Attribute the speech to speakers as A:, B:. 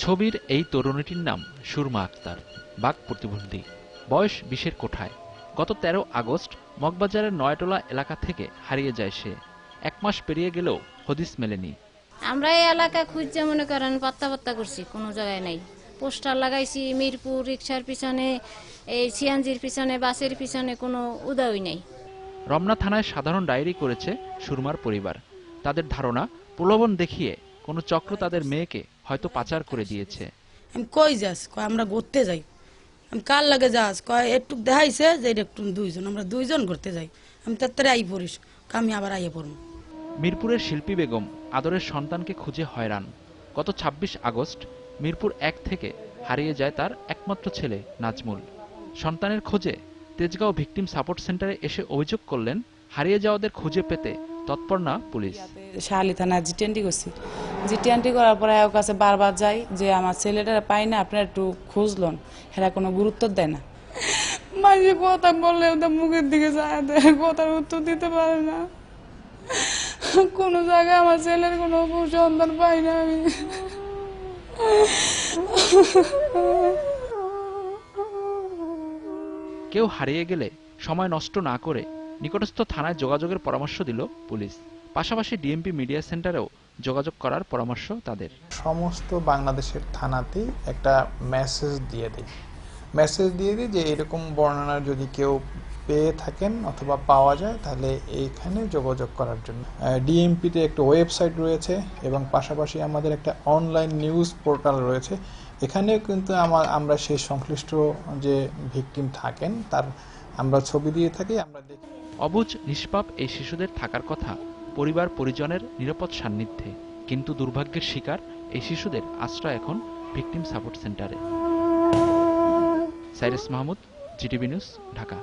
A: ছবির এই তরুণীটির নাম সুরমা আক্তার, বাক প্রতিবন্ধী, বয়স 20-এর কোঠায়। গত 13 আগস্ট মগবাজারের নয়াটোলা এলাকা থেকে হারিয়ে যায় সে। 1 মাস পেরিয়ে গেলেও হদিস মেলেনি।
B: আমরা এই এলাকা খুঁজছে মনে করেন পাত্তা করছি, কোনো জায়গায় নাই। পোস্টার লাগাইছি মিরপুর, রিক্সার পিছনে, এই সিএনজির পিছনে, বাসের পিছনে, কোনো উদাওই নাই।
A: রমনা থানায় সাধারণ ডায়েরি করেছে সুরমার পরিবার। তাদের ধারণা, প্রলোভন দেখিয়ে কোনো চক্র তাদের মেয়েকে হয়তো পাচার করে দিয়েছে।
C: আমি কই যাস, কয় আমরা ঘুরতে যাই। আমি কার লাগে যাস, কয় একটু দেখাইছে যে একটু দুইজন, আমরা দুইজন ঘুরতে যাই। আমি তাড়াতাড়ি আই পড়িস, আমি আবার আইয়ে পড়ব।
A: মিরপুরের শিল্পী বেগম আদরের সন্তানকে খুঁজে হয়রান। গত 26 আগস্ট মিরপুর 1 থেকে হারিয়ে যায় তার একমাত্র ছেলে নাজমুল। সন্তানের খোঁজে তেজগাঁও ভিকটিম সাপোর্ট সেন্টারে এসে অভিযোগ করলেন, হারিয়ে যাওয়াদের খুঁজে পেতে তৎপর না পুলিশ।
D: শাহালি থানা জিটেন্টি করছি, জিটেন্টি করার পরে ওর কাছে বারবার যাই যে আমার ছেলেটা পাই না, আপনারা একটু খুঁজলন। এরা কোনো গুরুত্ব দেয় না। মাঝে কথা বললে ওদের মুখের দিকে যায়, কথার উত্তর দিতে পারে না। কোনো জায়গায় আমার ছেলের কোনো সন্ধান পাই না আমি।
A: কেউ হারিয়ে গেলে সময় নষ্ট না করে নিকটস্থ থানায় যোগাযোগের পরামর্শ দিল পুলিশ। পাশাপাশি ডিএমপি মিডিয়া সেন্টারেও যোগাযোগ করার পরামর্শ তাদের।
E: সমস্ত বাংলাদেশের থানাতেই একটা মেসেজ দিয়ে দিই যে এরকম বর্ণনা যদি কেউ পেয়ে থাকেন অথবা পাওয়া যায় তাহলে এইখানে যোগাযোগ করার জন্য। ডিএমপিতে একটা ওয়েবসাইট রয়েছে এবং পাশাপাশি আমাদের একটা অনলাইন নিউজ পোর্টাল রয়েছে। এখানেও কিন্তু আমরা সেই সংশ্লিষ্ট যে ভিকটিম থাকেন তার আমরা ছবি দিয়ে থাকি, আমরা দেখি।
A: অবুঝ নিষ্পাপ এই শিশুদের থাকার কথা পরিবার পরিজনের নিরাপদ সান্নিধ্যে, কিন্তু দুর্ভাগ্যের শিকার এই শিশুদের আশ্রয় এখন ভিকটিম সাপোর্ট সেন্টারে। Cyrus Mahmud, GTV news, Dhaka.